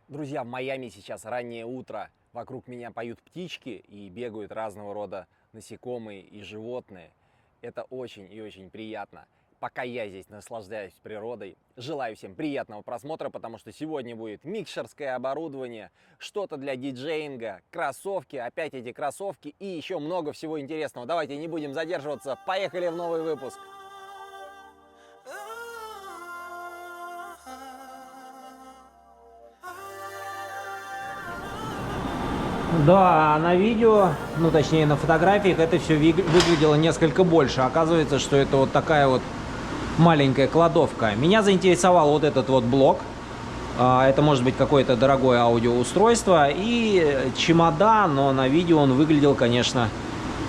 Друзья, в Майами сейчас раннее утро. Вокруг меня поют птички и бегают разного рода насекомые и животные. Это очень и очень приятно. Пока я здесь наслаждаюсь природой, желаю всем приятного просмотра, потому что сегодня будет микшерское оборудование, что-то для диджеинга, кроссовки, опять эти кроссовки и еще много всего интересного. Давайте не будем задерживаться, поехали в новый выпуск. Да, на видео, ну точнее на фотографиях это все выглядело несколько больше. Оказывается, что это вот такая вот маленькая кладовка. Меня заинтересовал вот этот вот блок. Это может быть какое-то дорогое аудиоустройство и чемодан, но на видео он выглядел, конечно,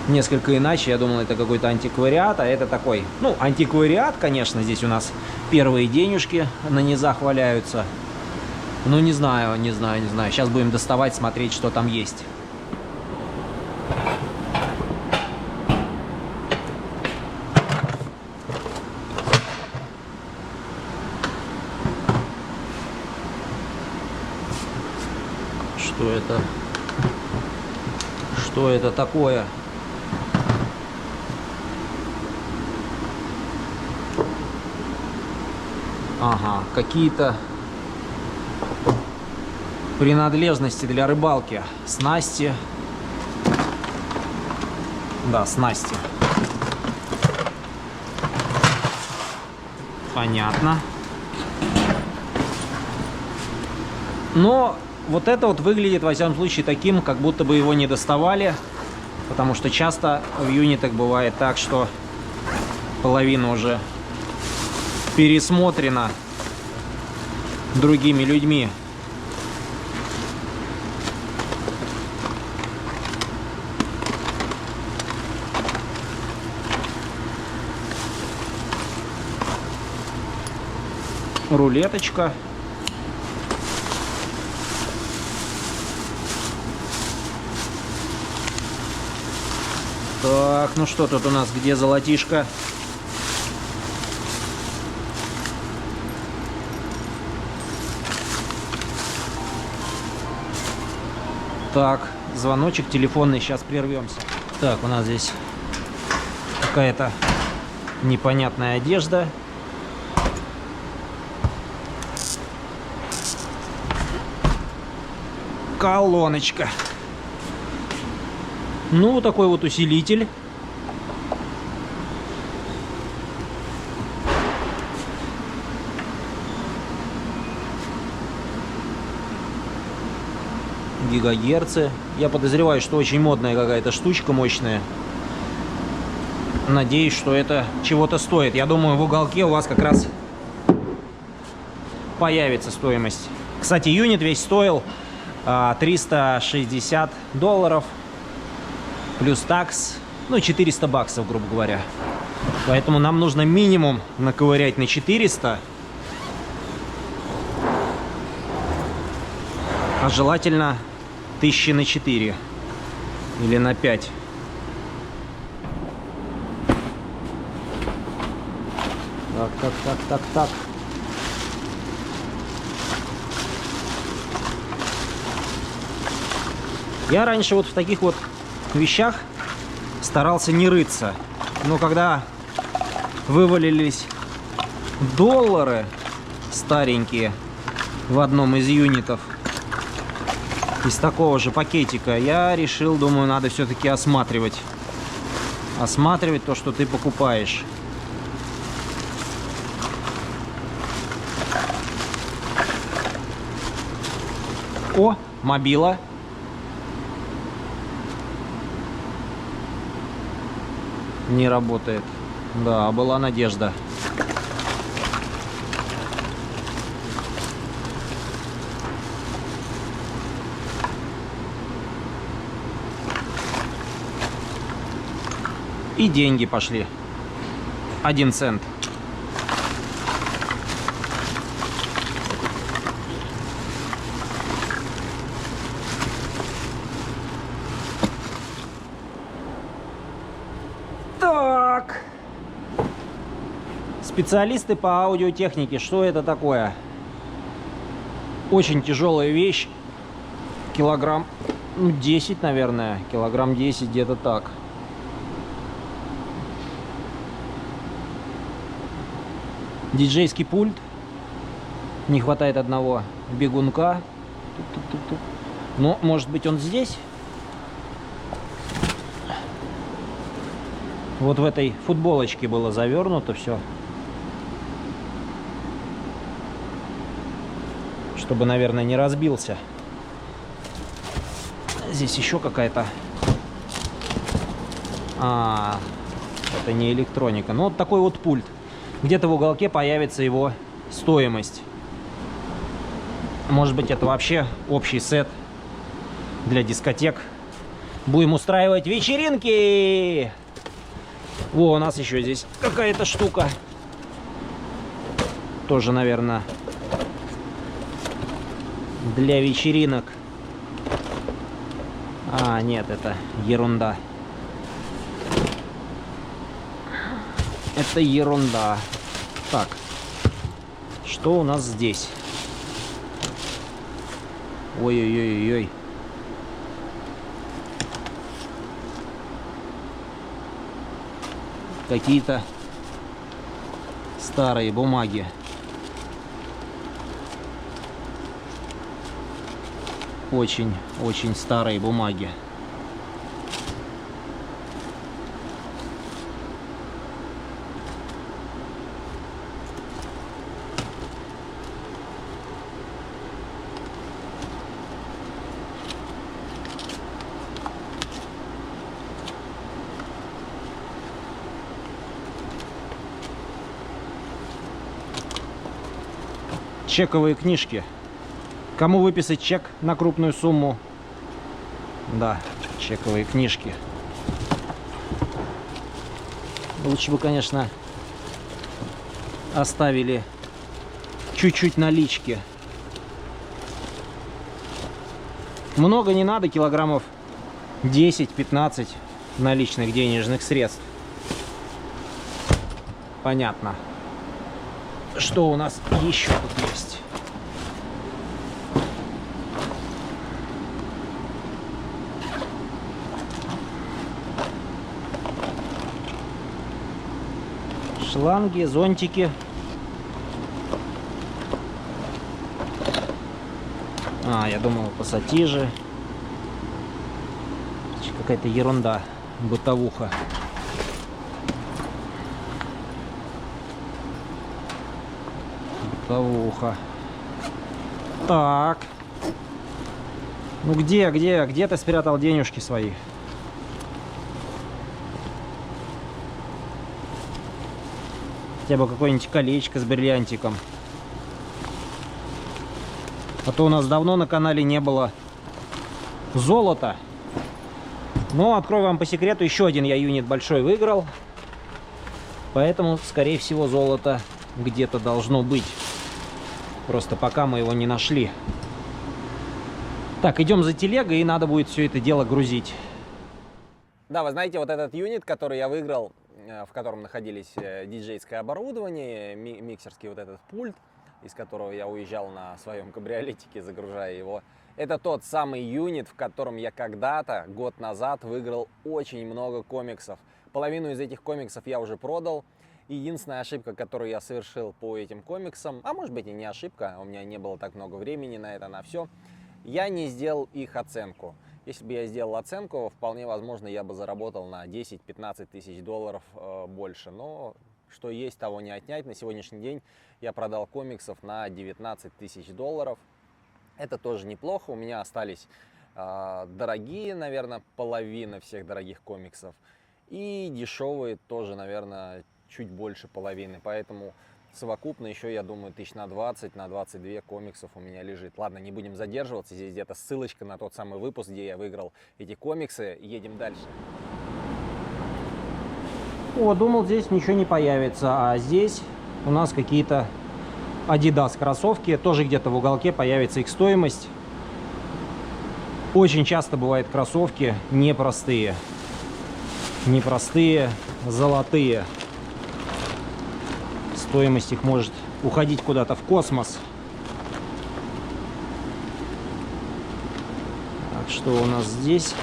несколько иначе. Я думал, это какой-то антиквариат, а это такой, ну, антиквариат, конечно. Здесь у нас первые денежки на низах валяются. Ну, не знаю. Сейчас будем доставать, смотреть, что там есть. Что это? Что это такое? Ага, какие-то принадлежности для рыбалки. Снасти. Да, снасти. Понятно. Но вот это вот выглядит, во всяком случае, таким, как будто бы его не доставали. Потому что часто в юнитах бывает так, что половина уже пересмотрена другими людьми. Рулеточка. Так, ну что тут у нас, где золотишко? Так, звоночек телефонный, сейчас прервемся. Так, у нас здесь какая-то непонятная одежда. Колоночка. Ну, такой вот усилитель. Гигагерцы. Я подозреваю, что очень модная какая-то штучка, мощная. Надеюсь, что это чего-то стоит. Я думаю, в уголке у вас как раз появится стоимость. Кстати, юнит весь стоил $360 плюс такс, ну, 400 баксов, грубо говоря. Поэтому нам нужно минимум наковырять на 400, а желательно 1000 на 4 или на 5. Так. Я раньше вот в таких вот вещах старался не рыться. Но когда вывалились доллары старенькие в одном из юнитов из такого же пакетика, я решил, думаю, надо все-таки осматривать. Осматривать то, что ты покупаешь. О, мобила. Не работает. Да, была надежда. И деньги пошли. 1 цент. Так. Специалисты по аудиотехнике. Что это такое? Очень тяжелая вещь. Килограмм, ну, 10, наверное. Килограмм 10, где-то так. Диджейский пульт. Не хватает одного бегунка. Но, может быть, он здесь? Вот в этой футболочке было завернуто все. Чтобы, наверное, не разбился. Здесь еще какая-то... это не электроника. Ну, вот такой вот пульт. Где-то в уголке появится его стоимость. Может быть, это вообще общий сет для дискотек. Будем устраивать вечеринки! Во, у нас еще здесь какая-то штука. Тоже, наверное, для вечеринок. Нет, это ерунда. Это ерунда. Так, что у нас здесь? Ой-ой-ой-ой. Какие-то старые бумаги. Очень старые бумаги. Чековые книжки. Кому выписать чек на крупную сумму? Да, чековые книжки. Лучше бы, конечно, оставили чуть-чуть налички. Много не надо, килограммов 10-15 наличных денежных средств. Понятно. Что у нас еще тут есть? Шланги, зонтики. Я думал, пассатижи. Какая-то ерунда, бытовуха. Бытовуха. Так. Ну где ты спрятал денежки свои? Хотя бы какое-нибудь колечко с бриллиантиком. А то у нас давно на канале не было золота. Но, открою вам по секрету, еще один я юнит большой выиграл. Поэтому, скорее всего, золото где-то должно быть. Просто пока мы его не нашли. Так, идем за телегой, и надо будет все это дело грузить. Да, вы знаете, вот этот юнит, который я выиграл, в котором находились диджейское оборудование, миксерский вот этот пульт, из которого я уезжал на своем кабриолетике, загружая его. Это тот самый юнит, в котором я когда-то, год назад, выиграл очень много комиксов. Половину из этих комиксов я уже продал. Единственная ошибка, которую я совершил по этим комиксам, а может быть и не ошибка, у меня не было так много времени на это, на все, я не сделал их оценку. Если бы я сделал оценку, вполне возможно, я бы заработал на 10-15 тысяч долларов больше. Но что есть, того не отнять. На сегодняшний день я продал комиксов на 19 тысяч долларов. Это тоже неплохо. У меня остались дорогие, наверное, половина всех дорогих комиксов. И дешевые тоже, наверное, чуть больше половины. Поэтому совокупно еще, я думаю, тысяч на 20, на 22 комиксов у меня лежит. Ладно, не будем задерживаться. Здесь где-то ссылочка на тот самый выпуск, где я выиграл эти комиксы. Едем дальше. О, думал, здесь ничего не появится. А здесь у нас какие-то Adidas кроссовки. Тоже где-то в уголке появится их стоимость. Очень часто бывают кроссовки непростые. Непростые, золотые. Стоимость их может уходить куда-то в космос. Что у нас здесь?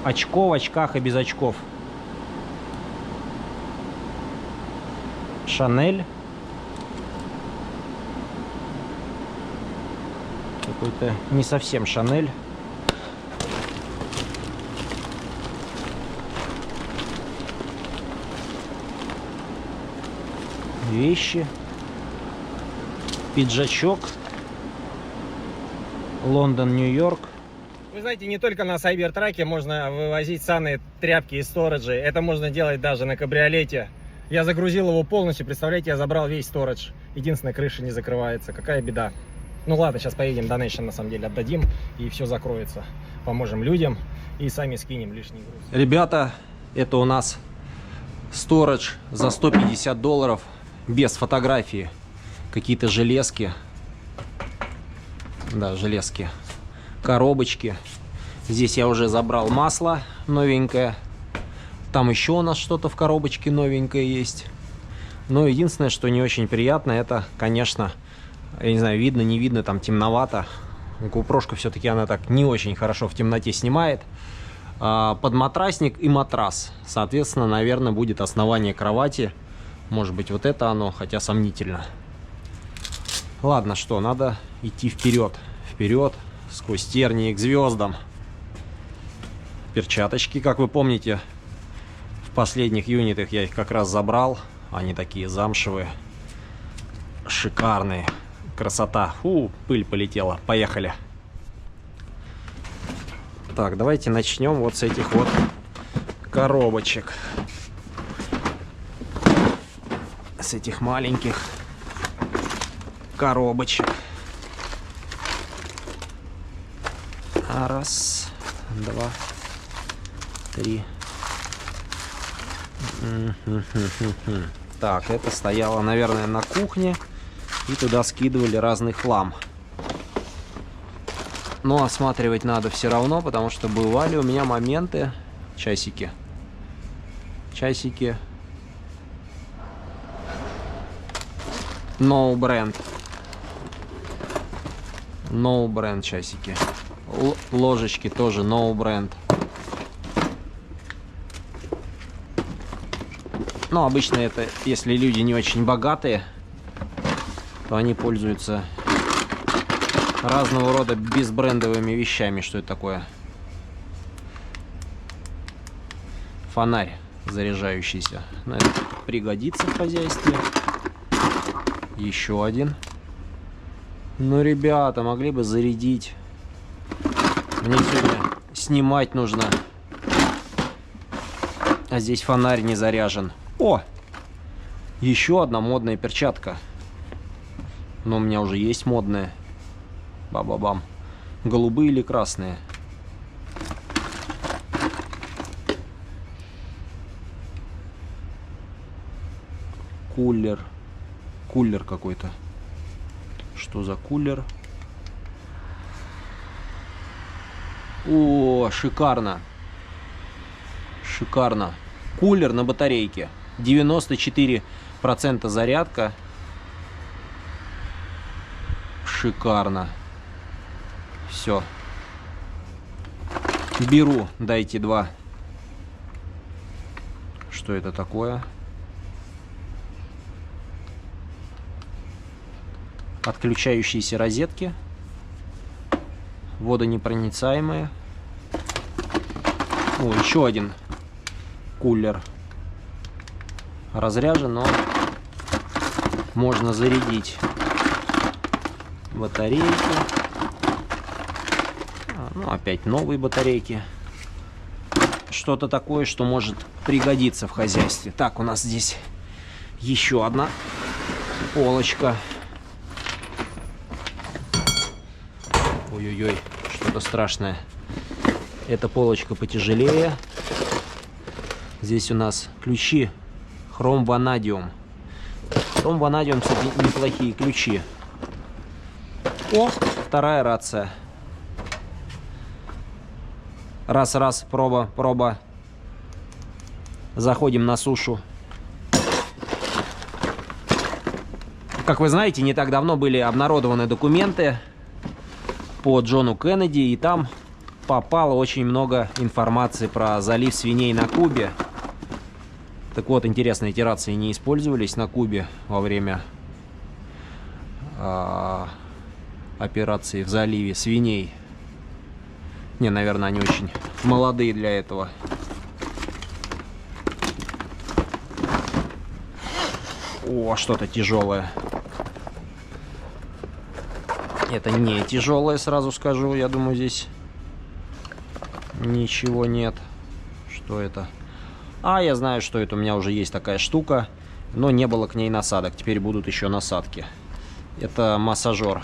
Очко в очках и без очков. Шанель. Какой-то не совсем Шанель. Вещи. Пиджачок. Лондон, Нью-Йорк. Вы знаете, не только на Сайбертраке можно вывозить санные тряпки и сториджи. Это можно делать даже на кабриолете. Я загрузил его полностью. Представляете, я забрал весь сторидж. Единственная, крыша не закрывается. Какая беда. Ну ладно, сейчас поедем, донейшн на самом деле отдадим. И все закроется. Поможем людям. И сами скинем лишний груз. Ребята, это у нас сторидж за $150. Без фотографии. Какие-то железки. Да, железки. Коробочки. Здесь я уже забрал масло новенькое. Там еще у нас что-то в коробочке новенькое есть. Но единственное, что не очень приятно, это, конечно, я не знаю, видно, не видно, там темновато. GoPro-шка все-таки она так не очень хорошо в темноте снимает. Подматрасник и матрас. Соответственно, наверное, будет основание кровати. Может быть, вот это оно, хотя сомнительно. Ладно, что, надо идти вперед. Вперед, сквозь тернии к звездам. Перчаточки, как вы помните, в последних юнитах я их как раз забрал. Они такие замшевые. Шикарные. Красота. Фу, пыль полетела. Поехали. Так, давайте начнем вот с этих вот коробочек. С этих маленьких коробочек. Раз, два, три. Так, это стояло, наверное, на кухне. И туда скидывали разный хлам. Но осматривать надо все равно, потому что бывали у меня моменты. Часики. Часики. No brand. No brand часики. Ложечки тоже no brand. Но обычно это, если люди не очень богатые, то они пользуются разного рода безбрендовыми вещами. Что это такое? Фонарь заряжающийся. Но это пригодится в хозяйстве. Еще один. Ну, ребята, могли бы зарядить. Мне сегодня снимать нужно. А здесь фонарь не заряжен. О! Еще одна модная перчатка. Но у меня уже есть модная. Ба-ба-бам. Голубые или красные? Кулер. Кулер какой-то. Что за кулер? О, шикарно. Шикарно. Кулер на батарейке. 94% зарядка. Шикарно. Все. Беру. Дайте 2. Что это такое? Отключающиеся розетки. Водонепроницаемые. О, еще один кулер. Разряжен, но можно зарядить батарейки. Ну, опять новые батарейки. Что-то такое, что может пригодиться в хозяйстве. Так, у нас здесь еще одна полочка. Ой-ой-ой, что-то страшное. Эта полочка потяжелее. Здесь у нас ключи хром-ванадиум. Хром-ванадиум, кстати, неплохие ключи. О, вторая рация. Раз-раз, проба, проба. Заходим на сушу. Как вы знаете, не так давно были обнародованы документы по Джону Кеннеди, и там попало очень много информации про залив свиней на Кубе. Так вот, интересно, эти рации не использовались на Кубе во время операции в заливе свиней. Не, наверное, они очень молодые для этого. О, что-то тяжелое. Это не тяжелое, сразу скажу. Я думаю, здесь ничего нет. Что это? А, я знаю, что это. У меня уже есть такая штука, но не было к ней насадок. Теперь будут еще насадки. Это массажер.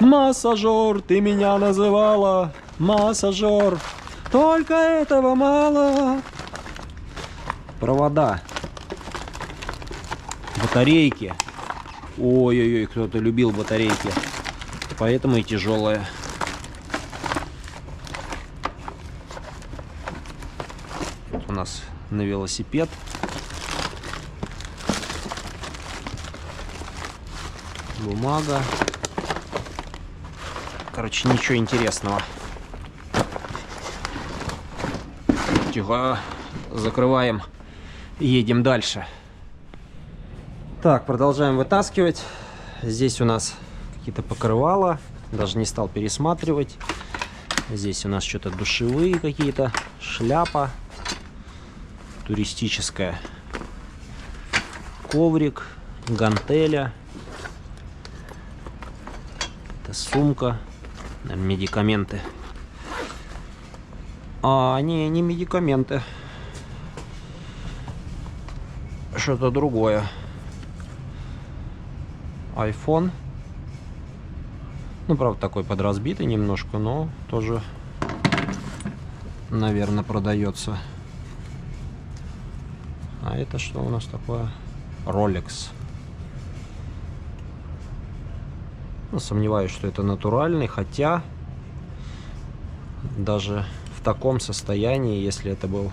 Массажер, ты меня называла. Массажер. Только этого мало. Провода. Батарейки. Ой-ой-ой, кто-то любил батарейки. Поэтому и тяжелые. Вот у нас на велосипед. Бумага. Короче, ничего интересного. Тихо. Закрываем. Едем дальше. Так, продолжаем вытаскивать. Здесь у нас какие-то покрывала. Даже не стал пересматривать. Здесь у нас что-то душевые какие-то. Шляпа. Туристическая. Коврик. Гантеля. Это сумка. Медикаменты. А, не медикаменты. Что-то другое. iPhone. Ну, правда, такой подразбитый немножко, но тоже, наверное, продается. А это что у нас такое? Rolex. Ну, сомневаюсь, что это натуральный, хотя даже в таком состоянии, если это был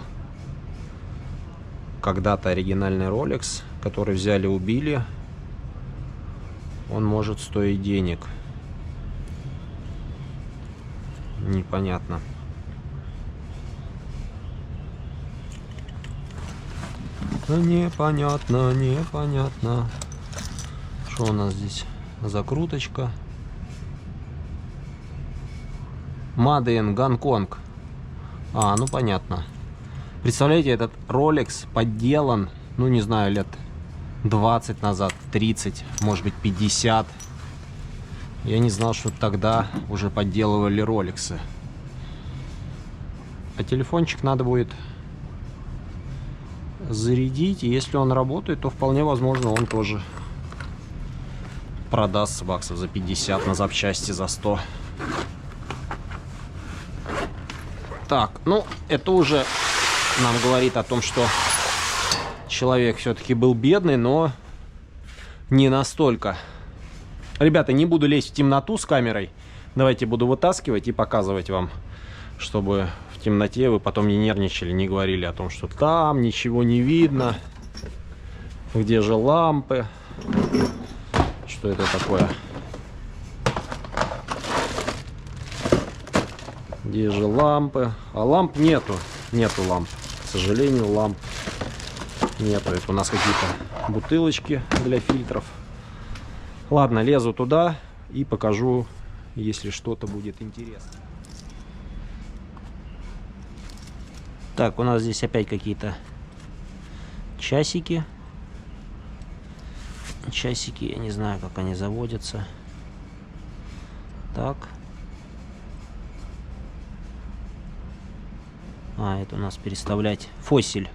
когда-то оригинальный Rolex, который взяли, убили, он может стоить денег. Непонятно. Непонятно, непонятно. Что у нас здесь? Закруточка. Made in Гонконг. А, ну понятно. Представляете, этот Rolex подделан, ну не знаю, лет 20 назад, 30, может быть 50. Я не знал, что тогда уже подделывали роликсы. А телефончик надо будет зарядить. И если он работает, то вполне возможно он тоже продастся баксов за 50, на запчасти за 100. Так, ну это уже нам говорит о том, что человек все-таки был бедный, но не настолько. Ребята, не буду лезть в темноту с камерой. Давайте буду вытаскивать и показывать вам, чтобы в темноте вы потом не нервничали, не говорили о том, что там ничего не видно. Где же лампы? Что это такое? Где же лампы? А ламп нету. Нету ламп. К сожалению, ламп нету. Это у нас какие-то бутылочки для фильтров. Ладно, лезу туда и покажу, если что-то будет интересно. Так, у нас здесь опять какие-то часики. Часики, я не знаю, как они заводятся. Так. А, это у нас переставлять фосиль.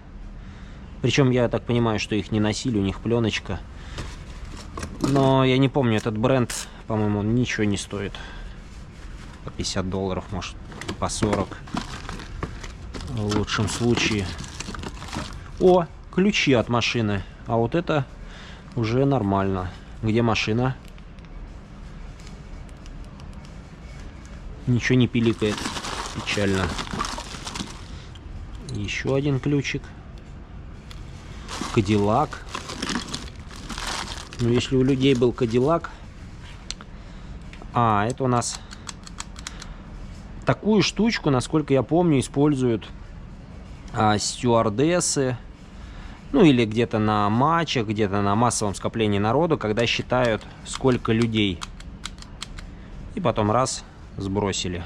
Причем я так понимаю, что их не носили, у них пленочка. Но я не помню, этот бренд, по-моему, он ничего не стоит. По 50 долларов, может, по 40. В лучшем случае. О, ключи от машины. А вот это уже нормально. Где машина? Ничего не пиликает. Печально. Еще один ключик. Кадиллак. Ну, если у людей был Кадиллак... А, это у нас... Такую штучку, насколько я помню, используют стюардессы. Ну, или где-то на матчах, где-то на массовом скоплении народу, когда считают, сколько людей. И потом раз, сбросили.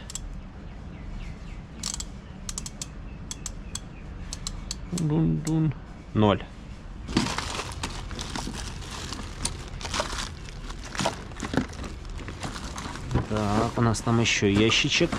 Дун-дун. 0. Так, у нас там еще ящичек.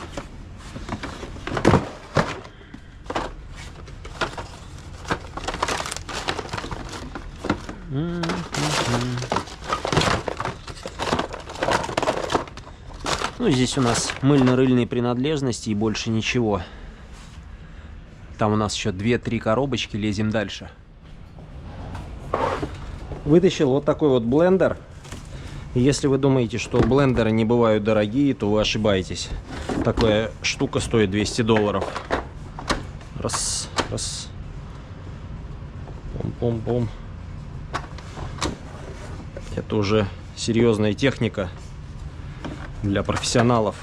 Ну, здесь у нас мыльно-рыльные принадлежности и больше ничего. Там у нас еще 2-3 коробочки, лезем дальше. Вытащил вот такой вот блендер. Если вы думаете, что блендеры не бывают дорогие, то вы ошибаетесь. Такая штука стоит $200. Раз, раз. Пом-пом-пом. Это уже серьезная техника для профессионалов.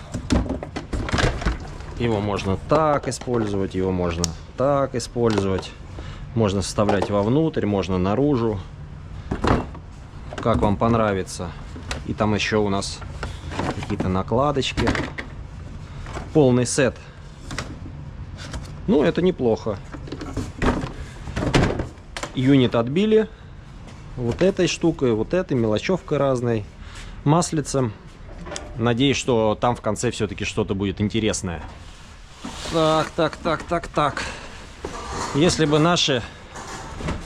Его можно так использовать, его можно так использовать. Можно вставлять вовнутрь, можно наружу. Как вам понравится. И там еще у нас какие-то накладочки. Полный сет. Ну, это неплохо. Юнит отбили. Вот этой штукой, вот этой мелочевкой разной. Маслицем. Надеюсь, что там в конце все-таки что-то будет интересное. Так. Если бы наши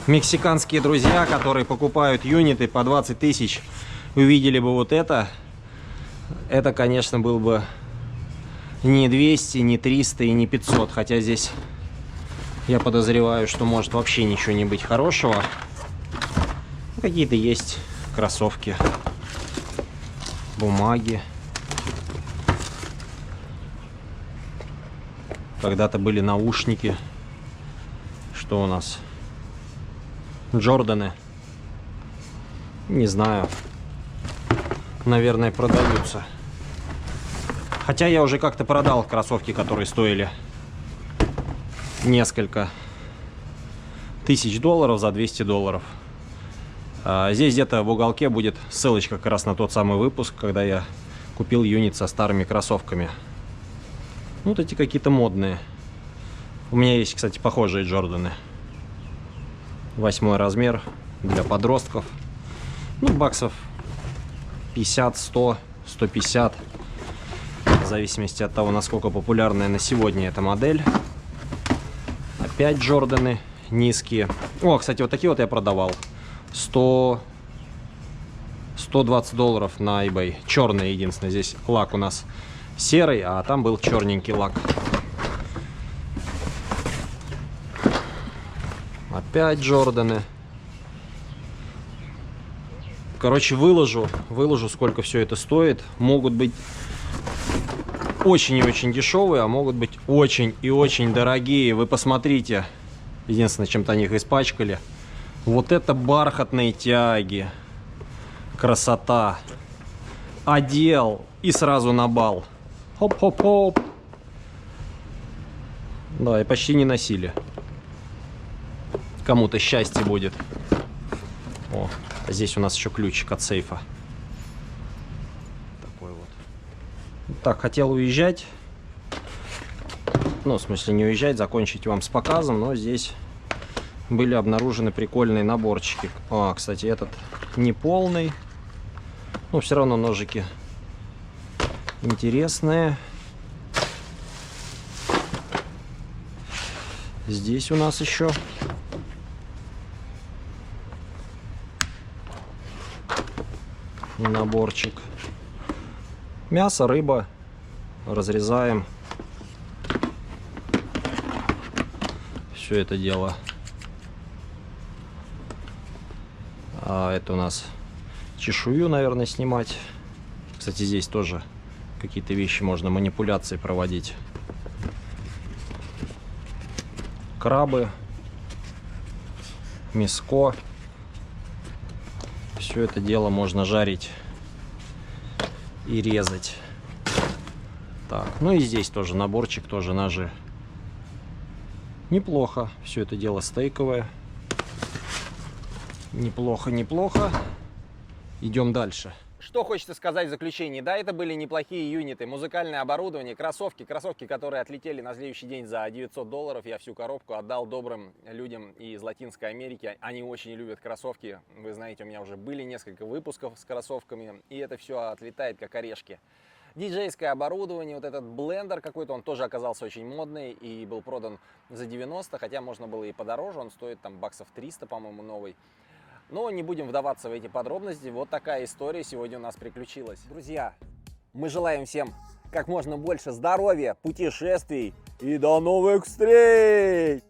мексиканские друзья, которые покупают юниты по 20 тысяч, увидели бы вот это, конечно, был бы не 200, не 300 и не 500. Хотя здесь я подозреваю, что может вообще ничего не быть хорошего. Какие-то есть кроссовки, бумаги. Когда-то были наушники. Что у нас? Джорданы. Не знаю. Наверное, продаются. Хотя я уже как-то продал кроссовки, которые стоили несколько тысяч долларов за $200. Здесь где-то в уголке будет ссылочка как раз на тот самый выпуск, когда я купил юнит со старыми кроссовками. Вот эти какие-то модные. У меня есть, кстати, похожие Джорданы. 8 размер для подростков. Ну, баксов 50, 100, 150. В зависимости от того, насколько популярная на сегодня эта модель. Опять Джорданы низкие. О, кстати, вот такие вот я продавал. 120 долларов на eBay. Черный единственное. Здесь лак у нас серый, а там был черненький лак. Опять Джорданы. Короче, выложу, сколько все это стоит. Могут быть очень и очень дешевые, а могут быть очень и очень дорогие. Вы посмотрите. Единственное, чем-то они их испачкали. Вот это бархатные тяги. Красота. Одел и сразу на бал. Хоп-хоп-хоп. Да, и почти не носили. Кому-то счастье будет. О, а здесь у нас еще ключик от сейфа. Такой вот. Так, хотел уезжать. Ну, в смысле не уезжать, закончить вам с показом. Но здесь были обнаружены прикольные наборчики. А, кстати, этот не полный. Но все равно ножики интересные. Здесь у нас еще наборчик. Мясо, рыба. Разрезаем. Все это дело. А это у нас чешую, наверное, снимать. Кстати, здесь тоже какие-то вещи можно, манипуляции проводить. Крабы. Мяско. Все это дело можно жарить и резать. Так, ну и здесь тоже наборчик, тоже ножи. Неплохо. Все это дело стейковое. Неплохо, неплохо. Идем дальше. Что хочется сказать в заключении? Да, это были неплохие юниты. Музыкальное оборудование, кроссовки, которые отлетели на следующий день за $900. Я всю коробку отдал добрым людям из Латинской Америки. Они очень любят кроссовки. Вы знаете, у меня уже были несколько выпусков с кроссовками. И это все отлетает как орешки. Диджейское оборудование, вот этот блендер какой-то, он тоже оказался очень модный и был продан за 90, хотя можно было и подороже, он стоит там баксов 300, по-моему, новый. Но не будем вдаваться в эти подробности, вот такая история сегодня у нас приключилась. Друзья, мы желаем всем как можно больше здоровья, путешествий и до новых встреч!